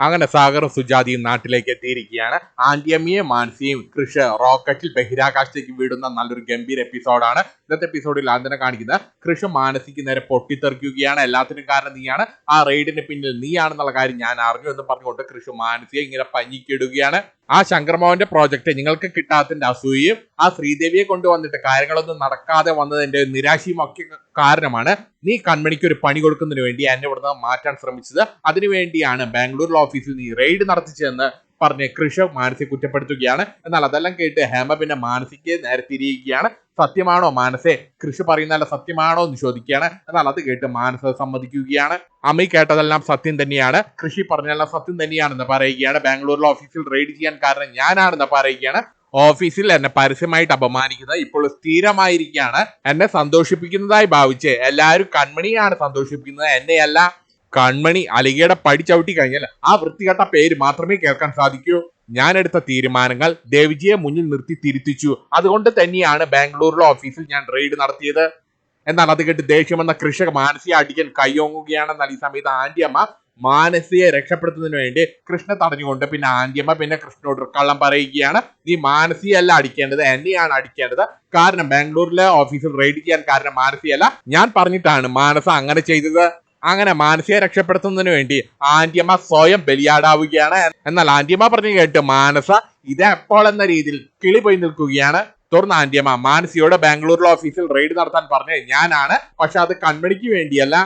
അങ്ങനെ സാഗറും സുജാതയും നാട്ടിലേക്ക് എത്തിയിരിക്കുകയാണ്. ആന്റിയമ്മയും മാനസിയും കൃഷ് റോക്കറ്റിൽ ബഹിരാകാശത്തേക്ക് വിടുന്ന നല്ലൊരു ഗംഭീര എപ്പിസോഡാണ്. ഇന്നത്തെ എപ്പിസോഡിൽ ആദ്യം കാണിക്കുന്നത് കൃഷ് മാനസിക്ക് നേരെ പൊട്ടിത്തെറിക്കുകയാണ്. എല്ലാത്തിനും കാരണം നീയാണ്, ആ റെയ്ഡിന് പിന്നിൽ നീയാണെന്നുള്ള കാര്യം ഞാൻ അറിഞ്ഞു എന്ന് പറഞ്ഞുകൊണ്ട് കൃഷ് മാനസിയെ ഇങ്ങനെ പഞ്ഞിക്കിടുകയാണ്. ആ ശങ്കർമോഹന്റെ പ്രോജക്റ്റ് നിങ്ങൾക്ക് കിട്ടാത്തതിന്റെ അസൂയയും ആ ശ്രീദേവിയെ കൊണ്ടുവന്നിട്ട് കാര്യങ്ങളൊന്നും നടക്കാതെ വന്നതിന്റെ നിരാശയും ഒക്കെ കാരണമാണ് നീ കൺമണിക്ക് ഒരു പണി കൊടുക്കുന്നതിന് വേണ്ടി എന്നെ ഇവിടുന്ന് മാറ്റാൻ ശ്രമിച്ചത്. അതിനുവേണ്ടിയാണ് ബാംഗ്ലൂരിലെ ഓഫീസിൽ നീ റെയ്ഡ് നടത്തിച്ചതെന്ന് പറഞ്ഞ് കൃഷ് മാനസിയെ കുറ്റപ്പെടുത്തുകയാണ്. എന്നാൽ അതെല്ലാം കേട്ട് ഹേമ പിന്നെ മാനസിക്ക് നേരെ തിരിയുകയാണ്. സത്യമാണോ മാനസേ, കൃഷി പറയുന്നതല്ല സത്യമാണോ എന്ന് ചോദിക്കുകയാണ്. എന്നാൽ അത് കേട്ട് മാനസ സമ്മതിക്കുകയാണ്. അമ്മ കേട്ടതെല്ലാം സത്യം തന്നെയാണ്, കൃഷി പറഞ്ഞതെല്ലാം സത്യം തന്നെയാണെന്ന് പറയുകയാണ്. ബാംഗ്ലൂരിലെ ഓഫീസിൽ റെയ്ഡ് ചെയ്യാൻ കാരണം ഞാനാണെന്ന് പറയുകയാണ്. ഓഫീസിൽ എന്നെ പരസ്യമായിട്ട് അപമാനിക്കുന്നത് ഇപ്പോൾ സ്ഥിരമായിരിക്കുകയാണ്. എന്നെ സന്തോഷിപ്പിക്കുന്നതായി ഭാവിച്ച് എല്ലാവരും കൺമണിയാണ് സന്തോഷിപ്പിക്കുന്നത്, എന്നെയല്ല. കൺമണി അലികയുടെ പടി ചവിട്ടി കഴിഞ്ഞാൽ ആ വൃത്തികെട്ട പേര് മാത്രമേ കേൾക്കാൻ സാധിക്കൂ. ഞാൻ എടുത്ത തീരുമാനങ്ങൾ ദേവിജിയെ മുന്നിൽ നിർത്തി തിരുത്തിച്ചു. അതുകൊണ്ട് തന്നെയാണ് ബാംഗ്ലൂരിലെ ഓഫീസിൽ ഞാൻ റെയ്ഡ് നടത്തിയത്. എന്നാൽ അത് കേട്ട് ദേഷ്യമെന്ന കൃഷക മാനസിയെ അടിക്കാൻ കയ്യോങ്ങുകയാണെന്നാൽ ഈ സമയത്ത് ആന്റിയമ്മ മാനസിയെ രക്ഷപ്പെടുത്തുന്നതിന് വേണ്ടി കൃഷ്ണ തടഞ്ഞുകൊണ്ട് പിന്നെ ആന്റിയമ്മ പിന്നെ കൃഷ്ണനോട് കള്ളം പറയുകയാണ്. നീ മാനസിയല്ല അടിക്കേണ്ടത്, എന്നെയാണ് അടിക്കേണ്ടത്. കാരണം ബാംഗ്ലൂരിലെ ഓഫീസിൽ റെയ്ഡ് ചെയ്യാൻ കാരണം മാനസിയല്ല, ഞാൻ പറഞ്ഞിട്ടാണ് മാനസ അങ്ങനെ ചെയ്തത്. അങ്ങനെ മാനസിയെ രക്ഷപ്പെടുത്തുന്നതിന് വേണ്ടി ആന്റിയമ്മ സ്വയം ബലിയാടാവുകയാണ്. എന്നാൽ ആന്റിയമ്മ പറഞ്ഞു കേട്ട് മാനസ ഇതെപ്പോൾ എന്ന രീതിയിൽ കിളി പോയി നിൽക്കുകയാണ്. തുറന്ന ആന്റിയമ്മ മാനസിയോട് ബാംഗ്ലൂരിലെ ഓഫീസിൽ റെയ്ഡ് നടത്താൻ പറഞ്ഞ് ഞാനാണ്, പക്ഷെ അത് കൺമണിക്ക് വേണ്ടിയല്ല.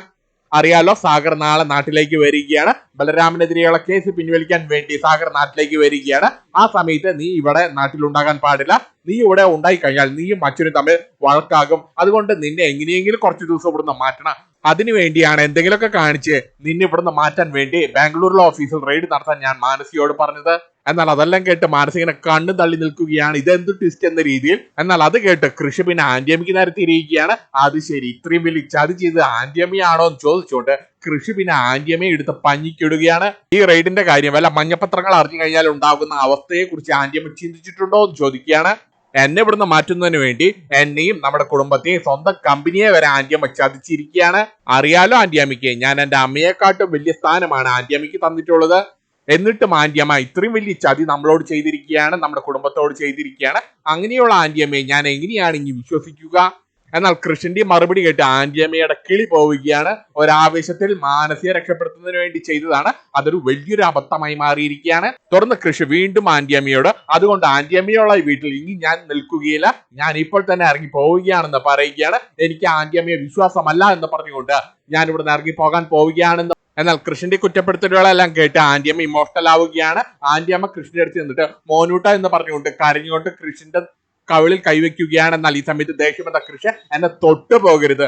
അറിയാലോ, സാഗർ നാളെ നാട്ടിലേക്ക് വരികയാണ്. ബലരാമനെതിരെയുള്ള കേസ് പിൻവലിക്കാൻ വേണ്ടി സാഗർ നാട്ടിലേക്ക് വരികയാണ്. ആ സമയത്ത് നീ ഇവിടെ നാട്ടിലുണ്ടാകാൻ പാടില്ല. നീ ഇവിടെ ഉണ്ടായി കഴിഞ്ഞാൽ നീയും അച്ഛനും തമ്മിൽ വഴക്കാകും. അതുകൊണ്ട് നിന്നെ എങ്ങനെയെങ്കിലും കുറച്ച് ദിവസം ഇവിടുന്ന് മാറ്റണം. അതിനുവേണ്ടിയാണ് എന്തെങ്കിലുമൊക്കെ കാണിച്ച് നിന്നെ ഇവിടുന്ന് മാറ്റാൻ വേണ്ടി ബാംഗ്ലൂരിലെ ഓഫീസിൽ റെയ്ഡ് നടത്താൻ ഞാൻ മാനസിയോട് പറഞ്ഞത്. എന്നാൽ അതെല്ലാം കേട്ട് മാനസികനെ കണ്ണു തള്ളി നിൽക്കുകയാണ്. ഇതെന്ത് ട്വിസ്റ്റ് എന്ന രീതിയിൽ. എന്നാൽ അത് കേട്ട് കൃഷി പിന്നെ ആന്റിയമ്മയ്ക്ക് നേരെ തിരിയുകയാണ്. അത് ശരി, ഇത്രയും വലിയ ചതി ചെയ്ത് ആന്റിയമ്മയാണോ എന്ന് ചോദിച്ചുകൊണ്ട് കൃഷി പിന്നെ ആന്റിയമ്മയെ എടുത്ത് പഞ്ഞിക്കിടുകയാണ്. ഈ റെയ്ഡിന്റെ കാര്യം വല്ല മഞ്ഞപത്രങ്ങൾ അറിഞ്ഞു കഴിഞ്ഞാൽ ഉണ്ടാകുന്ന അവസ്ഥയെ കുറിച്ച് ആന്റിയമ്മ ചിന്തിച്ചിട്ടുണ്ടോ എന്ന് ചോദിക്കുകയാണ്. എന്നെ ഇവിടുന്ന് മാറ്റുന്നതിന് വേണ്ടി എന്നെയും നമ്മുടെ കുടുംബത്തെയും സ്വന്തം കമ്പനിയെ വരെ ആന്റിയമ്മ ചതിച്ചിരിക്കുകയാണ്. അറിയാലോ ആന്റിയമ്മയ്ക്ക്, ഞാൻ എന്റെ അമ്മയെക്കാട്ടും വലിയ സ്ഥാനമാണ് ആന്റിയമ്മയ്ക്ക് തന്നിട്ടുള്ളത്. എന്നിട്ടും ആന്റിയമ്മ ഇത്രയും വലിയ ചതി നമ്മളോട് ചെയ്തിരിക്കുകയാണ്, നമ്മുടെ കുടുംബത്തോട് ചെയ്തിരിക്കുകയാണ്. അങ്ങനെയുള്ള ആന്റിയമ്മയെ ഞാൻ എങ്ങനെയാണ് ഇനി വിശ്വസിക്കുക? എന്നാൽ കൃഷ്ണന്റെ മറുപടി കേട്ട് ആന്റിയമ്മയുടെ കിളി പോവുകയാണ്. ഒരാവേശത്തിൽ മാനസിയെ രക്ഷപ്പെടുത്തുന്നതിന് വേണ്ടി ചെയ്തതാണ്, അതൊരു വലിയൊരു അബദ്ധമായി മാറിയിരിക്കുകയാണ്. തുടർന്ന് കൃഷി വീണ്ടും ആന്റിയമ്മയോട് അതുകൊണ്ട് ആന്റിയമ്മയുള്ള ഈ വീട്ടിൽ ഇനി ഞാൻ നിൽക്കുകയില്ല, ഞാൻ ഇപ്പോൾ തന്നെ ഇറങ്ങി പോവുകയാണെന്ന് പറയുകയാണ്. എനിക്ക് ആന്റിയമ്മയെ വിശ്വാസമല്ല എന്ന് പറഞ്ഞുകൊണ്ട് ഞാൻ ഇവിടുന്ന് ഇറങ്ങി പോകാൻ പോവുകയാണെന്ന്. എന്നാൽ കൃഷ്ണന്റെ കുറ്റപ്പെടുത്തലുകളെല്ലാം കേട്ട് ആന്റിയമ്മ ഇമോഷണൽ ആവുകയാണ്. ആന്റിയമ്മ കൃഷ്ണന്റെ അടുത്ത് നിന്നിട്ട് മോനൂട്ട എന്ന് പറഞ്ഞുകൊണ്ട് കരഞ്ഞുകൊണ്ട് കൃഷ്ണന്റെ കവിളിൽ കൈവയ്ക്കുകയാണ്. എന്നാൽ ഈ സമയത്ത് ദേഷ്യമെന്ന കൃഷി എന്നെ തൊട്ടു പോകരുത്.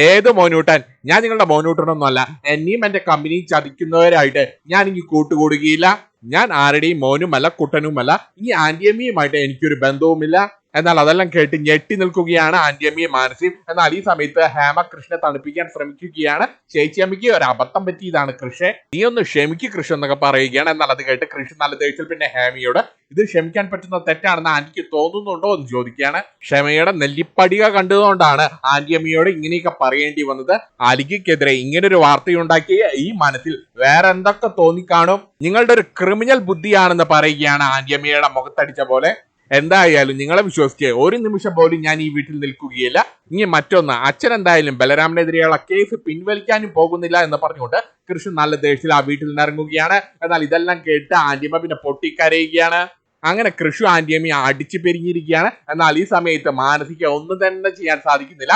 ഏത് മോനൂട്ടൻ? ഞാൻ നിങ്ങളുടെ മോനൂട്ടനൊന്നും അല്ല. എന്നെയും എന്റെ കമ്പനി ചതിക്കുന്നവരായിട്ട് ഞാൻ ഇനി കൂട്ടുകൂടുകയില്ല. ഞാൻ ആരുടെയും മോനുമല്ല കുട്ടനുമല്ല. ഇനി ആന്റിയമ്മയുമായിട്ട് എനിക്കൊരു ബന്ധവുമില്ല. എന്നാൽ അതെല്ലാം കേട്ട് ഞെട്ടി നിൽക്കുകയാണ് ആന്റിയമ്മയും മാനസിയും. എന്നാൽ ഈ സമയത്ത് ഹേമ കൃഷ്ണനെ തണുപ്പിക്കാൻ ശ്രമിക്കുകയാണ്. ചേച്ചിയമ്മയ്ക്ക് ഒരു അബദ്ധം പറ്റിയതാണ് കൃഷി, നീ ഒന്ന് ക്ഷമിക്ക് കൃഷി എന്നൊക്കെ പറയുകയാണ്. എന്നാൽ അത് കേട്ട് കൃഷി നല്ല ദേഷ്യത്തിൽ പിന്നെ ഹേമയോട് ഇത് ക്ഷമിക്കാൻ പറ്റുന്ന തെറ്റാണെന്ന് ആന്റിക്ക് തോന്നുന്നുണ്ടോ എന്ന് ചോദിക്കുകയാണ്. ക്ഷമയുടെ നെല്ലിപ്പടിക കണ്ടതുകൊണ്ടാണ് ആന്റിയമ്മയോട് ഇങ്ങനെയൊക്കെ പറയേണ്ടി വന്നത്. അലിക്കെതിരെ ഇങ്ങനൊരു വാർത്തയുണ്ടാക്കിയ ഈ മനസ്സിൽ വേറെ എന്തൊക്കെ തോന്നിക്കാണും? നിങ്ങളുടെ ഒരു ക്രിമിനൽ ബുദ്ധിയാണെന്ന് പറയുകയാണ് ആന്റിയമ്മയുടെ മുഖത്തടിച്ച പോലെ. എന്തായാലും നിങ്ങളെ വിശ്വസിച്ച് ഒരു നിമിഷം പോലും ഞാൻ ഈ വീട്ടിൽ നിൽക്കുകയില്ല. ഇനി മറ്റൊന്ന്, അച്ഛൻ എന്തായാലും ബലരാമനെതിരെയുള്ള കേസ് പിൻവലിക്കാനും പോകുന്നില്ല എന്ന് പറഞ്ഞുകൊണ്ട് കൃഷ്ണൻ നല്ല ദേഷ്യത്തിൽ ആ വീട്ടിൽ നിന്ന് ഇറങ്ങുകയാണ്. എന്നാൽ ഇതെല്ലാം കേട്ട് ആന്റിയമ്മ പിന്നെ പൊട്ടിക്കരയുകയാണ്. അങ്ങനെ കൃഷി ആന്റിയമ്മയെ അടിച്ചു പെരിഞ്ഞിരിക്കുകയാണ്. എന്നാൽ ഈ സമയത്ത് മാനസിക ഒന്നും തന്നെ ചെയ്യാൻ സാധിക്കുന്നില്ല.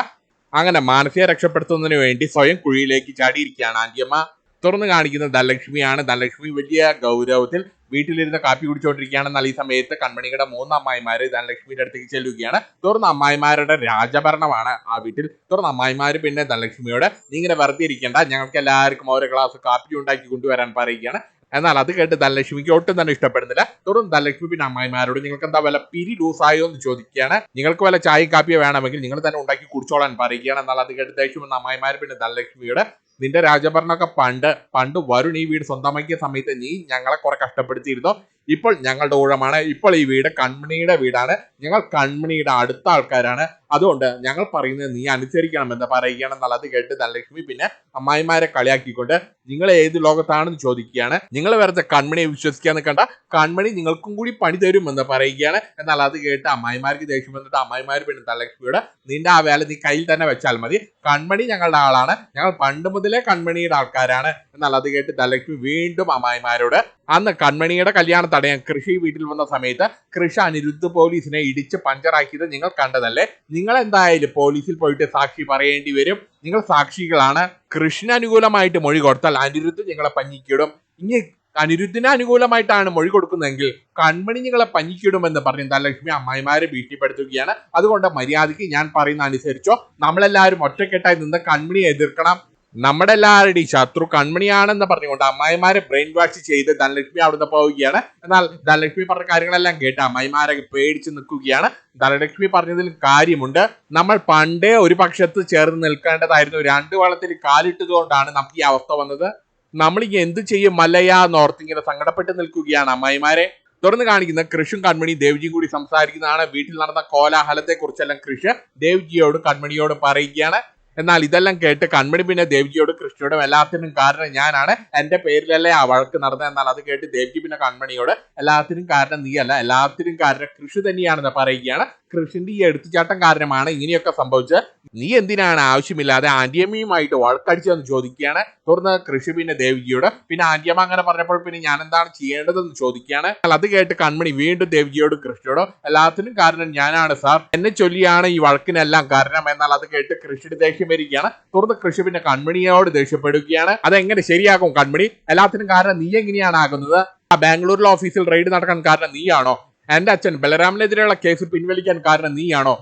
അങ്ങനെ മാനസിയെ രക്ഷപ്പെടുത്തുന്നതിന് വേണ്ടി സ്വയം കുഴിയിലേക്ക് ചാടിയിരിക്കുകയാണ് ആന്റിയമ്മ. തുറന്ന് കാണിക്കുന്നത് ധനലക്ഷ്മിയാണ്. ധനലക്ഷ്മി വലിയ ഗൗരവത്തിൽ വീട്ടിലിരുന്ന് കാപ്പി കുടിച്ചുകൊണ്ടിരിക്കുകയാണ്. എന്നാൽ ഈ സമയത്ത് കൺമണിയുടെ 3 അമ്മായിമാര് ധനലക്ഷ്മിയുടെ അടുത്തേക്ക് ചെല്ലുകയാണ്. തുറന്ന അമ്മായിമാരുടെ രാജഭരണമാണ് ആ വീട്ടിൽ. തുറന്ന അമ്മായിമാര് പിന്നെ ധനലക്ഷ്മിയോട് നീ ഇങ്ങനെ വെറുതെ ഇരിക്കേണ്ട, ഞങ്ങൾക്ക് എല്ലാവർക്കും ഓരോ ഗ്ലാസ് കാപ്പി ഉണ്ടാക്കി കൊണ്ടുവരാൻ പറയുകയാണ്. എന്നാൽ അത് കേട്ട് ധനലക്ഷ്മിക്ക് ഒട്ടും തന്നെ ഇഷ്ടപ്പെടുന്നില്ല. തുടർന്ന് ധനലക്ഷ്മി പിന്നെ അമ്മായിമാരോട് നിങ്ങൾക്ക് എന്താ വല്ല പിരി ലൂസായോ എന്ന് ചോദിക്കുകയാണ്. നിങ്ങൾക്ക് വല്ല ചായ കാപ്പിയോ വേണമെങ്കിൽ നിങ്ങൾ തന്നെ ഉണ്ടാക്കി കുടിച്ചോളാൻ പറയുകയാണ്. എന്നാൽ അത് കേട്ട് ദേഷ്യം വന്ന അമ്മായിമാർ പിന്നെ ധനലക്ഷ്മിയോട് നിന്റെ രാജഭരണമൊക്കെ പണ്ട് പണ്ട് വരുൺ ഈ വീട് സ്വന്തമാക്കിയ സമയത്ത് നീ ഞങ്ങളെ കുറെ കഷ്ടപ്പെടുത്തിയിരുന്നു. ഇപ്പോൾ ഞങ്ങളുടെ ഊഴമാണ്. ഇപ്പോൾ ഈ വീട് കൺമണിയുടെ വീടാണ്. ഞങ്ങൾ കൺമണിയുടെ അടുത്ത ആൾക്കാരാണ്. അതുകൊണ്ട് ഞങ്ങൾ പറയുന്നത് നീ അനുസരിക്കണം എന്ന് പറയുകയാണെന്നുള്ളത് കേട്ട് ധനലക്ഷ്മി പിന്നെ അമ്മായിമാരെ കളിയാക്കിക്കൊണ്ട് നിങ്ങൾ ഏത് ലോകത്താണെന്ന് ചോദിക്കുകയാണ്. നിങ്ങൾ വെറുതെ കൺമണിയെ വിശ്വസിക്കാൻ നിൽക്കണ്ട, കൺമണി നിങ്ങൾക്കും കൂടി പണി തരുമെന്ന് പറയുകയാണ്. എന്നാൽ അത് കേട്ട് അമ്മായിമാർക്ക് ദേഷ്യം വന്നിട്ട് അമ്മായിമാർ പിന്നെ ധനലക്ഷ്മിയോട് നിന്റെ ആ വേല നീ കയ്യിൽ തന്നെ വെച്ചാൽ മതി, കൺമണി ഞങ്ങളുടെ ആളാണ്, ഞങ്ങൾ പണ്ട് മുതലേ കൺമണിയുടെ ആൾക്കാരാണ്. എന്നാൽ അത് കേട്ട് ധനലക്ഷ്മി വീണ്ടും അമ്മായിമാരോട് അന്ന് കൺമണിയുടെ കല്യാണം തടയാൻ കൃഷി വീട്ടിൽ വന്ന സമയത്ത് കൃഷി അനിരുദ്ധ് പോലീസിനെ ഇടിച്ച് പഞ്ചറാക്കിയത് നിങ്ങൾ കണ്ടതല്ലേ? നിങ്ങൾ എന്തായാലും പോലീസിൽ പോയിട്ട് സാക്ഷി പറയേണ്ടി വരും. നിങ്ങൾ സാക്ഷികളാണ്. കൃഷിന് അനുകൂലമായിട്ട് മൊഴി കൊടുത്താൽ അനിരുദ്ധ് നിങ്ങളെ പഞ്ഞിക്കിടും. ഇനി അനിരുദ്ധിന് അനുകൂലമായിട്ടാണ് മൊഴി കൊടുക്കുന്നതെങ്കിൽ കൺമണി നിങ്ങളെ പഞ്ഞിക്കിടുമെന്ന് പറഞ്ഞ് ധനലക്ഷ്മി അമ്മായിമാരെ ഭീഷണിപ്പെടുത്തുകയാണ്. അതുകൊണ്ട് മര്യാദയ്ക്ക് ഞാൻ പറയുന്ന അനുസരിച്ചോ, നമ്മളെല്ലാവരും ഒറ്റക്കെട്ടായി നിന്ന് കൺമണിയെ എതിർക്കണം. നമ്മുടെ എല്ലാവരുടെയും ശത്രു കൺമണിയാണെന്ന് പറഞ്ഞുകൊണ്ട് അമ്മായിമാരെ ബ്രെയിൻ വാഷ് ചെയ്ത് ധനലക്ഷ്മി അവിടുന്ന് പോവുകയാണ്. എന്നാൽ ധനലക്ഷ്മി പറഞ്ഞ കാര്യങ്ങളെല്ലാം കേട്ട് അമ്മായിമാരെ പേടിച്ച് നിൽക്കുകയാണ്. ധനലക്ഷ്മി പറഞ്ഞതിൽ കാര്യമുണ്ട്. നമ്മൾ പണ്ടേ ഒരു പക്ഷത്ത് ചേർന്ന് നിൽക്കേണ്ടതായിരുന്നു. രണ്ട് വള്ളത്തിൽ കാലിട്ടതുകൊണ്ടാണ് നമുക്ക് ഈ അവസ്ഥ വന്നത്. നമ്മൾ എന്ത് ചെയ്യും മല്ലയാന്നോർത്ത് ഇങ്ങനെ സങ്കടപ്പെട്ട് നിൽക്കുകയാണ് അമ്മായിമാരെ. തുടർന്ന് കാണിക്കുന്ന കൃഷും കൺമണി ദേവ്ജിയും കൂടി സംസാരിക്കുന്നതാണ്. വീട്ടിൽ നടന്ന കോലാഹലത്തെ കുറിച്ചെല്ലാം കൃഷ് ദേവ്ജിയോടും കൺമണിയോടും പറയുകയാണ്. എന്നാൽ ഇതെല്ലാം കേട്ട് കൺമണി പിന്നെ ദേവ്ജിയോടും കൃഷ്ണയോടും എല്ലാത്തിനും കാരണം ഞാനാണ്, എന്റെ പേരിലല്ലേ ആ വഴക്ക് നടന്നത്. എന്നാൽ അത് കേട്ട് ദേവ്ജി പിന്നെ കൺമണിയോട് എല്ലാത്തിനും കാരണം നീയല്ല, എല്ലാത്തിനും കാരണം കൃഷി തന്നെയാണെന്ന് പറയുകയാണ്. കൃഷിന്റെ ഈ എടുത്തുചാട്ടം കാരണമാണ് ഇങ്ങനെയൊക്കെ സംഭവിച്ചത്. നീ എന്തിനാണ് ആവശ്യമില്ലാതെ ആന്റിയമ്മയുമായിട്ട് വഴക്കടിച്ചതെന്ന് ചോദിക്കുകയാണ്. തുടർന്ന് കൃഷി പിന്നെ ദേവ്ജിയോട് പിന്നെ ആന്റിയമ്മ അങ്ങനെ പറഞ്ഞപ്പോൾ പിന്നെ ഞാൻ എന്താണ് ചെയ്യേണ്ടതെന്ന് ചോദിക്കുകയാണ്. അത് കേട്ട് കൺമണി വീണ്ടും ദേവ്ജിയോടും കൃഷ്ണയോടും എല്ലാത്തിനും കാരണം ഞാനാണ് സാർ, എന്നെ ചൊല്ലിയാണ് ഈ വഴക്കിനെല്ലാം കാരണം. എന്നാൽ അത് കേട്ട് കൃഷിയുടെ ദേഷ്യം വരികയാണ്. തുടർന്ന് കൃഷി പിന്നെ കൺമണിയോട് ദേഷ്യപ്പെടുകയാണ്. അതെങ്ങനെ ശരിയാകും കൺമണി? എല്ലാത്തിനും കാരണം നീ എങ്ങനെയാണ് ആകുന്നത്? ആ ബാംഗ്ലൂരിലെ ഓഫീസിൽ റെയ്ഡ് നടക്കാൻ കാരണം നീയാണോ? എന്റെ അച്ഛൻ ബലരാമനെതിരെയുള്ള കേസ് പിൻവലിക്കാൻ കാരണം നീയാണോ?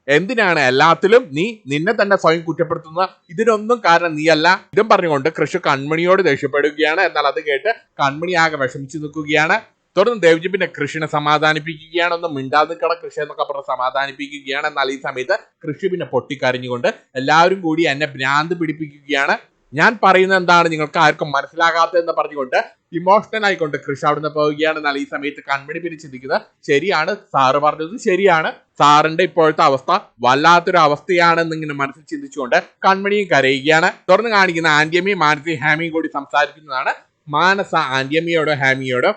എന്തിനാണ് എല്ലാത്തിലും നീ നിന്നെ തന്നെ സ്വയം കുറ്റപ്പെടുത്തുന്നത്? ഇതിനൊന്നും കാരണം നീയല്ല. ഇതും പറഞ്ഞുകൊണ്ട് കൃഷി കൺമണിയോട് ദേഷ്യപ്പെടുകയാണ്. എന്നാൽ അത് കേട്ട് കൺമണി ആകെ വിഷമിച്ചു നിൽക്കുകയാണ്. തുടർന്ന് ദേവ്ജി പിന്നെ കൃഷിനെ സമാധാനിപ്പിക്കുകയാണ്. ഒന്നും മിണ്ടാതെ നിൽക്കണ കൃഷി എന്നൊക്കെ പറഞ്ഞ് സമാധാനിപ്പിക്കുകയാണ്. എന്നാൽ ഈ സമയത്ത് കൃഷി പിന്നെ പൊട്ടിക്കരഞ്ഞുകൊണ്ട് എല്ലാവരും കൂടി എന്നെ ഭ്രാന്ത് പിടിപ്പിക്കുകയാണ്, ഞാൻ പറയുന്നത് എന്താണ് നിങ്ങൾക്ക് ആർക്കും മനസ്സിലാകാത്തതെന്ന് പറഞ്ഞുകൊണ്ട് ഇമോഷണൽ ആയിക്കൊണ്ട് കൃഷി അവിടുന്ന് പോവുകയാണ്. എന്നാൽ ഈ സമയത്ത് കൺമണി പിന്നെ ചിന്തിക്കുന്നത് ശരിയാണ്, സാറ് പറഞ്ഞത് ശരിയാണ്, സാറിന്റെ ഇപ്പോഴത്തെ അവസ്ഥ വല്ലാത്തൊരു അവസ്ഥയാണെന്ന് ഇങ്ങനെ മനസ്സിൽ ചിന്തിച്ചുകൊണ്ട് കൺമണിയും കരയുകയാണ്. തുടർന്ന് കാണിക്കുന്ന ആന്റിയമ്മയും മാനസയും ഹാമിയും കൂടി സംസാരിക്കുന്നതാണ്. മാനസ ആന്റിയമ്മയോടോ ഹാമിയോടോ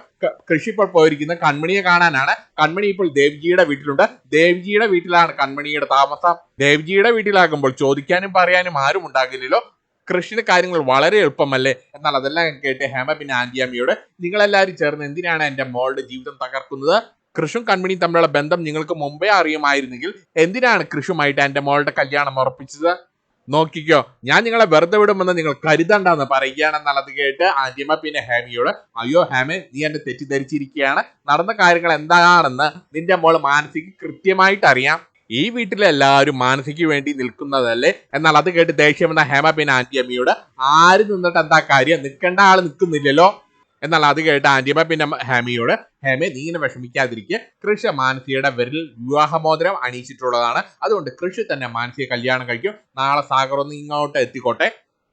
കൃഷി ഇപ്പോൾ പോയിരിക്കുന്ന കൺമണിയെ കാണാനാണ്. കൺമണി ഇപ്പോൾ ദേവ്ജിയുടെ വീട്ടിലുണ്ട്. ദേവ്ജിയുടെ വീട്ടിലാണ് കൺമണിയുടെ താമസം. ദേവ്ജിയുടെ വീട്ടിലാകുമ്പോൾ ചോദിക്കാനും പറയാനും ആരും ഉണ്ടാകില്ലല്ലോ. കൃഷിയുടെ കാര്യങ്ങൾ വളരെ എളുപ്പമല്ലേ? എന്നാൽ അതെല്ലാം കേട്ട് ഹേമ പിന്നെ ആന്റിയമ്മയോട് നിങ്ങളെല്ലാവരും ചേർന്ന് എന്തിനാണ് എന്റെ മോളുടെ ജീവിതം തകർക്കുന്നത്? കൃഷും കൺമണിയും തമ്മിലുള്ള ബന്ധം നിങ്ങൾക്ക് മുമ്പേ അറിയുമായിരുന്നെങ്കിൽ എന്തിനാണ് കൃഷുമായിട്ട് എന്റെ മോളുടെ കല്യാണം ഉറപ്പിച്ചത്? നോക്കിക്കോ, ഞാൻ നിങ്ങളെ വെറുതെ വിടുമെന്ന് നിങ്ങൾ കരുതണ്ടെന്ന് പറയുകയാണെന്നാൽ അത് കേട്ട് ആന്റിയമ്മ പിന്നെ ഹേമയോട് അയ്യോ ഹേമ, നീ എന്നെ തെറ്റിദ്ധരിച്ചിരിക്കുകയാണ്. നടന്ന കാര്യങ്ങൾ എന്താണെന്ന് നിന്റെ മോൾ മാനസിക്ക് കൃത്യമായിട്ട് അറിയാം. ഈ വീട്ടിലെ എല്ലാവരും മാനസിക്ക് വേണ്ടി നിൽക്കുന്നതല്ലേ? എന്നാൽ അത് കേട്ട് ദേഷ്യം വന്ന ഹേമ പിന്നെ ആന്റിയമ്മയോട് ആര് നിന്നിട്ട് എന്താ കാര്യം, നിൽക്കേണ്ട ആള് നിൽക്കുന്നില്ലല്ലോ. എന്നാൽ അത് കേട്ട് ആന്റിയമ്മ പിന്നെ ഹേമയോട് ഹേമെ നീ ഇങ്ങനെ വിഷമിക്കാതിരിക്കുക, കൃഷി മാനസിയുടെ വിരലിൽ വിവാഹമോതിരം അണിയിച്ചിട്ടുള്ളതാണ്, അതുകൊണ്ട് കൃഷി തന്നെ മാനസിയെ കല്യാണം കഴിക്കും. നാളെ സാഗർ ഒന്ന് ഇങ്ങോട്ട് എത്തിക്കോട്ടെ.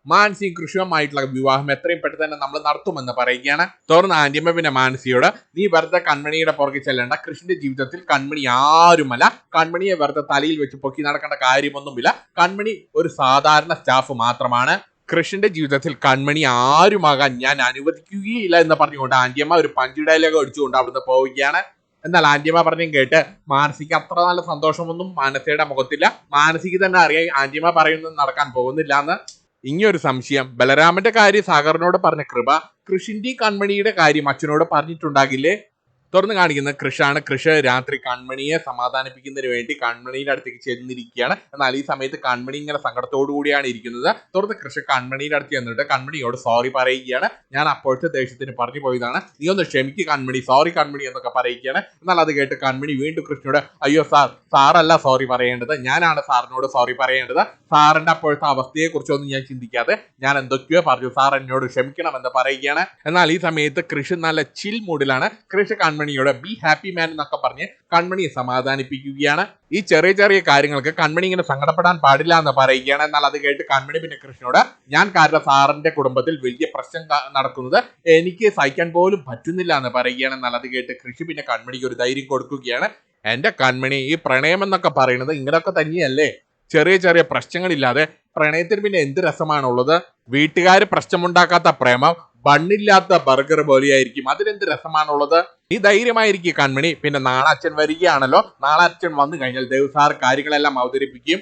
മാനസിയും കൃഷിയുമായിട്ടുള്ള വിവാഹം എത്രയും പെട്ടെന്ന് തന്നെ നമ്മൾ നടത്തുമെന്ന് പറയുകയാണ്. തുടർന്ന് ആന്റിയമ്മ പിന്നെ മാനസിയോട് നീ വെറുതെ കൺമണിയുടെ പുറകെ ചെല്ലേണ്ട, കൃഷിന്റെ ജീവിതത്തിൽ കൺമണി ആരുമല്ല, കൺമണിയെ വെറുതെ തലയിൽ വെച്ച് പൊക്കി നടക്കേണ്ട കാര്യമൊന്നുമില്ല, കൺമണി ഒരു സാധാരണ സ്റ്റാഫ് മാത്രമാണ്, കൃഷിന്റെ ജീവിതത്തിൽ കൺമണി ആരുമാകാൻ ഞാൻ അനുവദിക്കുകയില്ല എന്ന് പറഞ്ഞുകൊണ്ട് ആന്റിയമ്മ ഒരു പഞ്ച് ഡയലോഗ് അടിച്ചുകൊണ്ട് അവിടുന്ന് പോവുകയാണ്. എന്നാൽ ആന്റിയമ്മ പറഞ്ഞും കേട്ട് മാനസിക്ക് അത്ര നല്ല സന്തോഷമൊന്നും മാനസയുടെ മുഖത്തില്ല. മാനസിക്ക് തന്നെ അറിയാം ആന്റിയമ്മ പറയുന്നത് നടക്കാൻ പോകുന്നില്ല എന്ന്. ഇനിയൊരു സംശയം, ബലരാമന്റെ കാര്യം സാഗറിനോട് പറഞ്ഞ കൃപ കൃഷിന്റെ കൺമണിയുടെ കാര്യം അച്ഛനോട് പറഞ്ഞിട്ടുണ്ടാകില്ലേ? തുറന്ന് കാണിക്കുന്ന കൃഷാണ്. കൃഷ് രാത്രി കൺമണിയെ സമാധാനിപ്പിക്കുന്നതിന് വേണ്ടി കൺമണിയുടെ അടുത്തേക്ക് ചെന്നിരിക്കുകയാണ്. എന്നാൽ ഈ സമയത്ത് കൺമണി ഇങ്ങനെ സങ്കടത്തോടു കൂടിയാണ് ഇരിക്കുന്നത്. തുറന്ന് കൃഷ് കൺമണിയുടെ അടുത്ത് ചെന്നിട്ട് കൺമണിയോട് സോറി പറയുകയാണ്. ഞാൻ അപ്പോഴത്തെ ദേഷ്യത്തിന് പറഞ്ഞു പോയതാണ്, നീ ഒന്ന് ക്ഷമിക്ക് കൺമണി, സോറി കൺമണി എന്നൊക്കെ പറയുകയാണ്. എന്നാൽ അത് കേട്ട് കൺമണി വീണ്ടും കൃഷ്ണയോട് അയ്യോ സാറല്ല സോറി പറയേണ്ടത്, ഞാനാണ് സാറിനോട് സോറി പറയേണ്ടത്, സാറിന്റെ അപ്പോഴത്തെ അവസ്ഥയെ കുറിച്ചൊന്നും ഞാൻ ചിന്തിക്കാതെ ഞാൻ എന്തൊക്കെയോ പറഞ്ഞു, സാർ എന്നോട് ക്ഷമിക്കണം എന്ന് പറയുകയാണ്. എന്നാൽ ഈ സമയത്ത് കൃഷി നല്ല ചിൽ മൂഡിലാണ്. കൃഷി കൺമണിയോട് ബി ഹാപ്പി മാൻ എന്നൊക്കെ പറഞ്ഞ് കൺമണിയെ സമാധാനിപ്പിക്കുകയാണ്. ഈ ചെറിയ ചെറിയ കാര്യങ്ങൾക്ക് കൺമണി ഇങ്ങനെ സങ്കടപ്പെടാൻ പാടില്ല എന്ന് പറയുകയാണ്. എന്നാൽ അത് കേട്ട് കൺമണി പിന്നെ കൃഷ്ണനോട് ഞാൻ കാരണം സാറിന്റെ കുടുംബത്തിൽ വലിയ പ്രശ്നം നടക്കുന്നത് എനിക്ക് സഹിക്കാൻ പോലും പറ്റുന്നില്ല എന്ന് പറയുകയാണ്. എന്നാൽ അത് കേട്ട് കൃഷി പിന്നെ കൺമണിക്ക് ഒരു ധൈര്യം കൊടുക്കുകയാണ്. എന്റെ കൺമണി, ഈ പ്രണയം എന്നൊക്കെ പറയുന്നത് ഇങ്ങനെയൊക്കെ തന്നെയല്ലേ, ചെറിയ ചെറിയ പ്രശ്നങ്ങളില്ലാതെ പ്രണയത്തിന് പിന്നെ എന്ത് രസമാണുള്ളത്? വീട്ടുകാർ പ്രശ്നമുണ്ടാക്കാത്ത പ്രേമം ബണ്ണില്ലാത്ത ബർഗർ പോലെയായിരിക്കും, അതിലെന്ത് രസമാണുള്ളത്? ഈ ധൈര്യമായിരിക്കും കൺമണി. പിന്നെ നാളെ അച്ഛൻ വരികയാണല്ലോ, നാളെ അച്ഛൻ വന്നു കഴിഞ്ഞാൽ ദേവസാർ കാര്യങ്ങളെല്ലാം അവതരിപ്പിക്കും.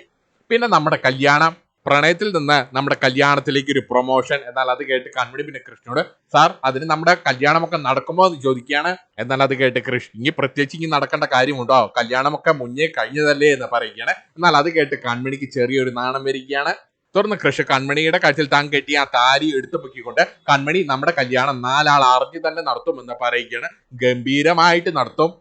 പിന്നെ നമ്മുടെ കല്യാണം, പ്രണയത്തിൽ നിന്ന് നമ്മുടെ കല്യാണത്തിലേക്ക് ഒരു പ്രൊമോഷൻ. എന്നാൽ അത് കേട്ട് കൺമണി പിന്നെ കൃഷ്ണനോട് സാർ അതിന് നമ്മുടെ കല്യാണമൊക്കെ നടക്കുമോ എന്ന് ചോദിക്കുകയാണ്. എന്നാൽ അത് കേട്ട് കൃഷ്ണ ഇനി പ്രത്യേകിച്ച് ഇനി നടക്കേണ്ട കാര്യമുണ്ടോ, കല്യാണമൊക്കെ മുന്നേ കഴിഞ്ഞതല്ലേ എന്ന് പറയുകയാണ്. എന്നാൽ അത് കേട്ട് കൺമണിക്ക് ചെറിയൊരു നാണം വരികയാണ്. തുടർന്ന് കൃഷി കൺമണിയുടെ കഴുത്തിൽ താൻ കെട്ടിയ ആ താരി എടുത്തു പൊക്കിക്കൊണ്ട് കൺമണി നമ്മുടെ കല്യാണം 4 ആൾ അറിഞ്ഞു തന്നെ നടത്തുമെന്ന് പറയുകയാണ്. ഗംഭീരമായിട്ട് നടത്തും,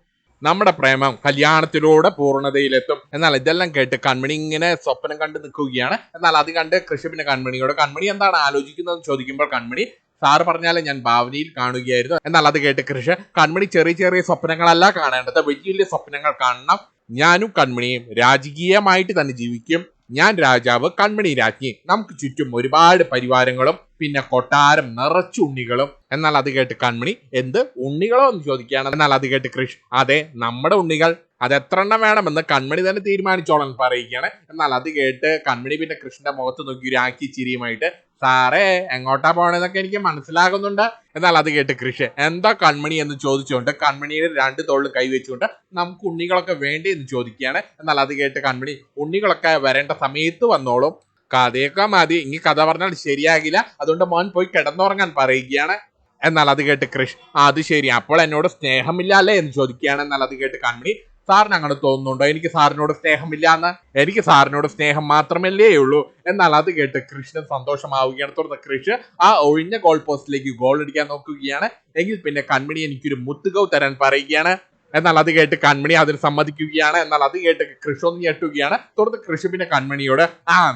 നമ്മുടെ പ്രേമം കല്യാണത്തിലൂടെ പൂർണ്ണതയിലെത്തും. എന്നാൽ ഇതെല്ലാം കേട്ട് കൺമണി ഇങ്ങനെ സ്വപ്നം കണ്ട് നിൽക്കുകയാണ്. എന്നാൽ അത് കണ്ട് കൃഷി പിന്നെ കൺമണിയോട് കൺമണി എന്താണ് ആലോചിക്കുന്നതെന്ന് ചോദിക്കുമ്പോൾ കൺമണി സാറ് പറഞ്ഞാലേ ഞാൻ ഭാവനയിൽ കാണുകയായിരുന്നു. എന്നാൽ അത് കേട്ട് കൃഷി കൺമണി ചെറിയ ചെറിയ സ്വപ്നങ്ങളല്ല കാണേണ്ടത്, വലിയ വലിയ സ്വപ്നങ്ങൾ കാണണം. ഞാനും കൺമണിയും രാജകീയമായിട്ട് തന്നെ ജീവിക്കും, ഞാൻ രാജാവ്, കൺമണി രാജ്ഞി, നമുക്ക് ചുറ്റും ഒരുപാട് പരിവാരങ്ങളും പിന്നെ കൊട്ടാരം നിറച്ചു ഉണ്ണികളും. എന്നാൽ അത് കേട്ട് കൺമണി എന്ത് ഉണ്ണികളോ എന്ന് ചോദിക്കുകയാണ്. എന്നാൽ അത് കേട്ട് കൃഷ് അതെ നമ്മുടെ ഉണ്ണികൾ, അത് എത്ര എണ്ണം വേണമെന്ന് കൺമണി തന്നെ തീരുമാനിച്ചോളാൻ പറയുകയാണ്. എന്നാൽ അത് കേട്ട് കൺമണി പിന്നെ കൃഷ്ണന്റെ മുഖത്ത് നോക്കി ഒരു ആക്കി ചിരിയുമായിട്ട് സാറേ എങ്ങോട്ടാ പോണെന്നൊക്കെ എനിക്ക് മനസ്സിലാകുന്നുണ്ട്. എന്നാൽ അത് കേട്ട് കൃഷി എന്താ കൺമണി എന്ന് ചോദിച്ചുകൊണ്ട് കൺമണിയുടെ 2 തോളിൽ കൈവച്ചുകൊണ്ട് നമുക്ക് ഉണ്ണികളൊക്കെ വേണ്ടി എന്ന് ചോദിക്കുകയാണ്. എന്നാൽ അത് കേട്ട് കൺമണി ഉണ്ണികളൊക്കെ വരേണ്ട സമയത്ത് വന്നോളും, കഥയൊക്കെ മതി, ഇനി കഥ പറഞ്ഞാൽ ശരിയാകില്ല, അതുകൊണ്ട് മോൻ പോയി കിടന്നുറങ്ങാൻ പറയുകയാണ്. എന്നാൽ അത് കേട്ട് കൃഷ് അത് ശരി, അപ്പോൾ എന്നോട് സ്നേഹമില്ല അല്ലേ എന്ന് ചോദിക്കുകയാണ്. എന്നാൽ അത് കേട്ട് കൺമണി സാറിന് അങ്ങനെ തോന്നുന്നുണ്ടോ, എനിക്ക് സാറിനോട് സ്നേഹമില്ല എന്ന്? എനിക്ക് സാറിനോട് സ്നേഹം മാത്രമല്ലേ ഉള്ളൂ. എന്നാൽ അത് കേട്ട് കൃഷ്ണൻ സന്തോഷമാവുകയാണ്. തുടർന്ന് കൃഷ് ആ ഒഴിഞ്ഞ ഗോൾ പോസ്റ്റിലേക്ക് ഗോൾ അടിക്കാൻ നോക്കുകയാണ്. എങ്കിൽ പിന്നെ കൺമണി എനിക്കൊരു മുത്തുകൗ തരാൻ പറയുകയാണ്. എന്നാൽ അത് കേട്ട് കൺമണി അതിന് സമ്മതിക്കുകയാണ്. എന്നാൽ അത് കേട്ട് കൃഷി ഒന്ന് ഞെട്ടുകയാണ്. തുടർന്ന് കൃഷി പിന്നെ കൺമണിയോട്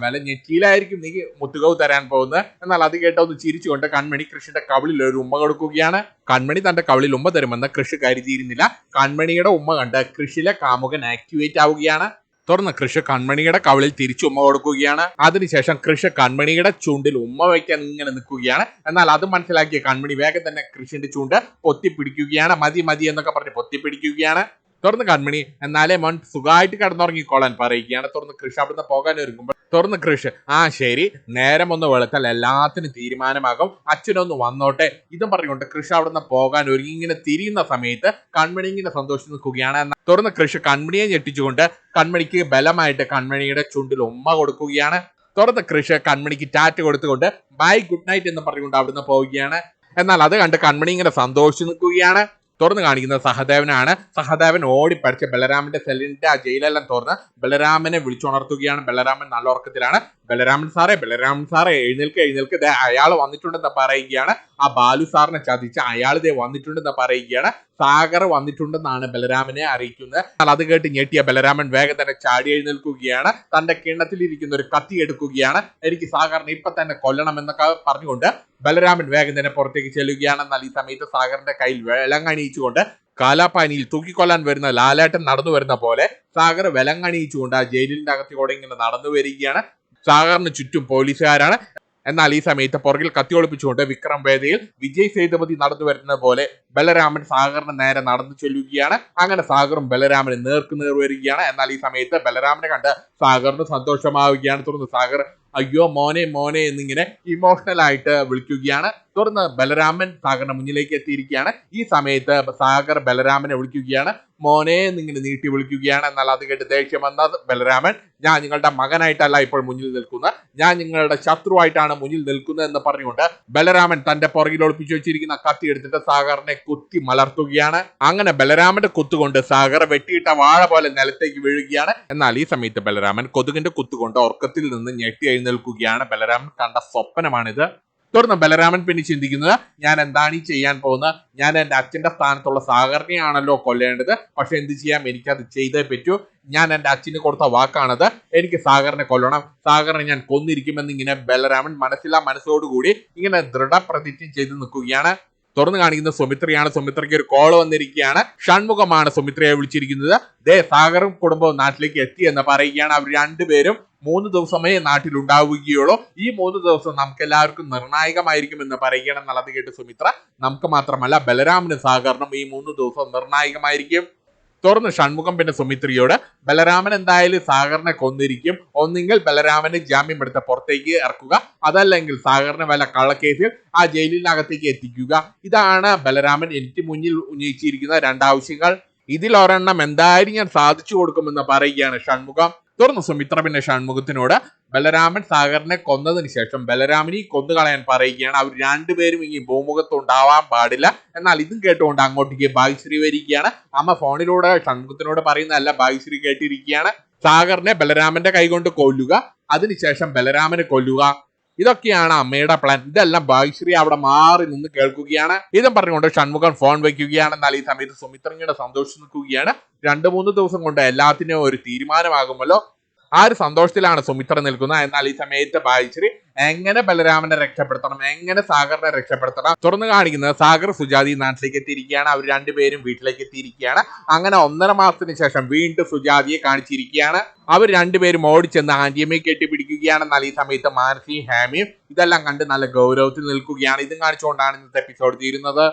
വില ഞെറ്റിയിലായിരിക്കും നീ മുത്തുകൗ തരാൻ പോകുന്നത്. എന്നാൽ അത് കേട്ട് ഒന്ന് ചിരിച്ചുകൊണ്ട് കൺമണി കൃഷിയുടെ കവിളിൽ ഒരു ഉമ്മ കൊടുക്കുകയാണ്. കൺമണി തന്റെ കവിളിൽ ഉമ്മ തരുമെന്ന് കൃഷി കരുതിയിരുന്നില്ല. കൺമണിയുടെ ഉമ്മ കണ്ട് കൃഷിയിലെ കാമുകൻ ആക്ടിവേറ്റ് ആവുകയാണ്. തുടർന്ന് കൃഷി കൺമണിയുടെ കവിളിൽ തിരിച്ചു ഉമ്മ കൊടുക്കുകയാണ്. അതിനുശേഷം കൃഷി കൺമണിയുടെ ചൂണ്ടിൽ ഉമ്മ വയ്ക്കാൻ ഇങ്ങനെ നിൽക്കുകയാണ്. എന്നാൽ അത് മനസ്സിലാക്കിയ കൺമണി വേഗം തന്നെ കൃഷിന്റെ ചൂണ്ട് പൊത്തിപ്പിടിക്കുകയാണ്. മതി മതി എന്നൊക്കെ പറഞ്ഞ് പൊത്തിപ്പിടിക്കുകയാണ്. തുടർന്ന് കൺമണി എന്നാലേ മോൻ സുഖമായിട്ട് കിടന്നുറങ്ങിക്കോളാൻ പറയുകയാണ്. തുടർന്ന് കൃഷി അവിടുന്ന് പോകാൻ ഒരുങ്ങുമ്പോൾ തുടർന്ന് കൃഷി ശരി, നേരം ഒന്ന് വെളുത്താൽ എല്ലാത്തിനും തീരുമാനമാകും, അച്ഛനൊന്ന് വന്നോട്ടെ ഇതും പറഞ്ഞുകൊണ്ട് കൃഷി അവിടുന്ന് പോകാൻ ഒരുങ്ങി ഇങ്ങനെ തിരിയുന്ന സമയത്ത് കൺമണി ഇങ്ങനെ സന്തോഷിച്ച് നിൽക്കുകയാണ്. തുടർന്ന് കൃഷി കൺമണിയെ ഞെട്ടിച്ചുകൊണ്ട് കൺമണിക്ക് ബലമായിട്ട് കൺമണിയുടെ ചുണ്ടിൽ ഉമ്മ കൊടുക്കുകയാണ്. തുടർന്ന് കൃഷി കൺമണിക്ക് ടാറ്റ് കൊടുത്തുകൊണ്ട് ബൈ ഗുഡ് നൈറ്റ് എന്ന് പറഞ്ഞുകൊണ്ട് അവിടുന്ന് പോവുകയാണ്. എന്നാൽ അത് കണ്ട് കൺമണി ഇങ്ങനെ സന്തോഷിച്ച് നിൽക്കുകയാണ്. തുറന്ന് കാണിക്കുന്നത് സഹദേവനാണ്. സഹദേവൻ ഓടിപ്പടിച്ച് ബലരാമന്റെ സെല്ലിന്റെ ആ ജയിലെല്ലാം തുറന്ന് ബലരാമനെ വിളിച്ചുണർത്തുകയാണ്. ബലരാമൻ നല്ല ഉറക്കത്തിലാണ്. ബലരാമൻ സാറേ എഴുന്നേൽക്ക് അയാൾ വന്നിട്ടുണ്ടെന്ന് പറയുകയാണ്. ആ ബാലു സാറിനെ ചതിച്ച് അയാൾ വന്നിട്ടുണ്ടെന്ന് പറയുകയാണ്. സാഗർ വന്നിട്ടുണ്ടെന്നാണ് ബലരാമനെ അറിയിക്കുന്നത്. എന്നാൽ അത് കേട്ട് ഞെട്ടിയ ബലരാമൻ വേഗം തന്നെ ചാടി എഴുന്നേൽക്കുകയാണ്. തന്റെ കിണ്ണത്തിലിരിക്കുന്ന ഒരു കത്തി എടുക്കുകയാണ്. എനിക്ക് സാഗറിനെ ഇപ്പൊ തന്നെ കൊല്ലണം എന്നൊക്കെ പറഞ്ഞുകൊണ്ട് ബലരാമൻ വേഗം തന്നെ പുറത്തേക്ക് ചെല്ലുകയാണ്. എന്നാൽ ഈ സമയത്ത് സാഗറിന്റെ കയ്യിൽ വിലങ്ങണിയിച്ചുകൊണ്ട് കാലാപ്പാനിയിൽ തൂക്കിക്കൊല്ലാൻ വരുന്ന ലാലേട്ടൻ നടന്നു വരുന്ന പോലെ സാഗർ വിലങ്ങണിയിച്ചുകൊണ്ട് ആ ജയിലിന്റെ അകത്തിലൂടെ ഇങ്ങനെ നടന്നു വരികയാണ്. സാഗറിന് ചുറ്റും പോലീസുകാരാണ്. എന്നാൽ ഈ സമയത്ത് പുറകിൽ കത്തി ഒളിപ്പിച്ചുകൊണ്ട് വിക്രം വേദയിൽ വിജയ് സേതുപതി നടന്നു വരുന്ന പോലെ ബലരാമൻ സാഗറിന് നേരെ നടന്നു ചെല്ലുകയാണ്. അങ്ങനെ സാഗറും ബലരാമന് നേർക്കുനേർ വരികയാണ്. എന്നാൽ ഈ സമയത്ത് ബലരാമനെ കണ്ട് സാഗറിന് സന്തോഷമാവുകയാണ്. തുടർന്ന് സാഗർ അയ്യോ മോനെ എന്നിങ്ങനെ ഇമോഷണൽ ആയിട്ട് വിളിക്കുകയാണ്. തുടർന്ന് ബലരാമൻ സാഗറിന്റെ മുന്നിലേക്ക് എത്തിയിരിക്കുകയാണ്. ഈ സമയത്ത് സാഗർ ബലരാമനെ വിളിക്കുകയാണ്. മോനെ എന്നിങ്ങനെ നീട്ടി വിളിക്കുകയാണ്. എന്നാൽ അത് കേട്ട് ദേഷ്യം വന്ന ബലരാമൻ ഞാൻ നിങ്ങളുടെ മകനായിട്ടല്ല ഇപ്പോൾ മുന്നിൽ നിൽക്കുന്നത്, ഞാൻ നിങ്ങളുടെ ശത്രുവായിട്ടാണ് മുന്നിൽ നിൽക്കുന്നത് എന്ന് പറഞ്ഞുകൊണ്ട് ബലരാമൻ തന്റെ പുറകിൽ ഒളിപ്പിച്ചു വെച്ചിരിക്കുന്ന കത്തി എടുത്തിട്ട് സാഗറിനെ കുത്തി മലർത്തുകയാണ്. അങ്ങനെ ബലരാമന്റെ കുത്തുകൊണ്ട് സാഗർ വെട്ടിയിട്ട വാഴ പോലെ നിലത്തേക്ക് വീഴുകയാണ്. എന്നാൽ ഈ സമയത്ത് ബലരാമൻ കൊതുകിന്റെ കുത്തുകൊണ്ട് ഉറക്കത്തിൽ നിന്ന് ഞെട്ടി എഴുന്നേൽക്കുകയാണ്. ബലരാമൻ കണ്ട സ്വപ്നമാണിത്. തുടർന്ന് ബലരാമൻ പിന്നെ ചിന്തിക്കുന്നത് ഞാൻ എന്താണ് ഈ ചെയ്യാൻ പോകുന്നത്, ഞാൻ എൻ്റെ അച്ഛന്റെ സ്ഥാനത്തുള്ള സാഗറിനെയാണല്ലോ കൊല്ലേണ്ടത്, പക്ഷെ എന്ത് ചെയ്യാം, എനിക്കത് ചെയ്തേ പറ്റൂ, ഞാൻ എൻ്റെ അച്ഛന് കൊടുത്ത വാക്കാണത്, എനിക്ക് സാഗറിനെ കൊല്ലണം, സാഗറിനെ ഞാൻ കൊന്നിരിക്കുമെന്ന് ഇങ്ങനെ ബലരാമൻ മനസ്സിലാ മനസ്സോടുകൂടി ഇങ്ങനെ ദൃഢപ്രതിജ്ഞ ചെയ്ത് നിൽക്കുകയാണ്. തുറന്നു കാണിക്കുന്ന സുമിത്രയാണ്. സുമിത്രയ്ക്ക് ഒരു കോൾ വന്നിരിക്കുകയാണ്. ഷൺമുഖമാണ് സുമിത്രയെ വിളിച്ചിരിക്കുന്നത്. ദേ സാഗറും കുടുംബവും നാട്ടിലേക്ക് എത്തി എന്ന് പറയുകയാണ്. അവർ രണ്ടുപേരും 3 ദിവസമേ നാട്ടിലുണ്ടാവുകയുള്ളൂ. ഈ 3 ദിവസം നമുക്ക് എല്ലാവർക്കും നിർണായകമായിരിക്കും എന്ന് പറയുകയാണ്. എന്നുള്ളത് കേട്ട് സുമിത്ര, നമുക്ക് മാത്രമല്ല ബലരാമനും സാഗറിനും ഈ 3 ദിവസം നിർണായകമായിരിക്കും. തുറന്ന് ഷൺമുഖം പിന്നെ സുമിത്രയോട്, ബലരാമൻ എന്തായാലും സാഗറിനെ കൊന്നിരിക്കും. ഒന്നെങ്കിൽ ബലരാമന് ജാമ്യം എടുത്ത് പുറത്തേക്ക് ഇറക്കുക, അതല്ലെങ്കിൽ സാഗറിനെ വല്ല കള്ളക്കേസിൽ ആ ജയിലിനകത്തേക്ക് എത്തിക്കുക. ഇതാണ് ബലരാമൻ എനിക്ക് മുന്നിൽ ഉന്നയിച്ചിരിക്കുന്ന 2 ആവശ്യങ്ങൾ. ഇതിലൊരെണ്ണം എന്തായാലും ഞാൻ സാധിച്ചു കൊടുക്കുമെന്ന് പറയുകയാണ് ഷൺമുഖം. തുറന്ന് സുമിത്ര പിന്നെ ഷൺമുഖത്തിനോട്, ബലരാമൻ സാഗറിനെ കൊന്നതിന് ശേഷം ബലരാമനെ കൊന്നുകളയാൻ പറയുകയാണ്. അവർ രണ്ടുപേരും ഇനി ഭൂമുഖത്ത് ഉണ്ടാവാൻ പാടില്ല. എന്നാൽ ഇതും കേട്ടുകൊണ്ട് അങ്ങോട്ടേക്ക് ഭാഗ്യശ്രീ വരികയാണ്. അമ്മ ഫോണിലൂടെ ഷൺമുഖത്തിനോട് പറയുന്നതല്ല, ഭാഗ്യശ്രീ കേട്ടിരിക്കുകയാണ്. സാഗറിനെ ബലരാമന്റെ കൈകൊണ്ട് കൊല്ലുക, അതിനുശേഷം ബലരാമനെ കൊല്ലുക. ഇതൊക്കെയാണ് അമ്മയുടെ പ്ലാൻ. ഇതെല്ലാം ഭാഗ്യശ്രീ അവിടെ മാറി നിന്ന് കേൾക്കുകയാണ്. ഇതും പറഞ്ഞുകൊണ്ട് ഷൺമുഖൻ ഫോൺ വയ്ക്കുകയാണ്. എന്നാൽ ഈ സമയത്ത് സുമിത്രയുടെ സന്തോഷിച്ച് നിൽക്കുകയാണ്. 2-3 ദിവസം കൊണ്ട് എല്ലാത്തിനും ഒരു തീരുമാനമാകുമല്ലോ. ആ ഒരു സന്തോഷത്തിലാണ് സുമിത്ര നിൽക്കുന്നത്. എന്നാൽ ഈ സമയത്ത് ഭാഗ്യശ്രീ എങ്ങനെ ബലരാമനെ രക്ഷപ്പെടുത്തണം, എങ്ങനെ സാഗറിനെ രക്ഷപ്പെടുത്തണം തുറന്നു കാണിക്കുന്നത്. സാഗർ സുജാതി നാട്ടിലേക്ക് എത്തിയിരിക്കുകയാണ്. അവർ രണ്ടുപേരും വീട്ടിലേക്ക് എത്തിയിരിക്കുകയാണ്. അങ്ങനെ 1.5 മാസത്തിന് ശേഷം വീണ്ടും സുജാതിയെ കാണിച്ചിരിക്കുകയാണ്. അവർ രണ്ടുപേരും ഓടിച്ചെന്ന് ആന്റിയമ്മയെ കെട്ടിപ്പിടിക്കുകയാണ്. എന്നാൽ ഈ സമയത്ത് മാനസിയും ഹാമിയും ഇതെല്ലാം കണ്ട് നല്ല ഗൗരവത്തിൽ നിൽക്കുകയാണ്. ഇതും കാണിച്ചുകൊണ്ടാണ് ഇന്നത്തെ എപ്പിസോഡ് തീരുന്നത്.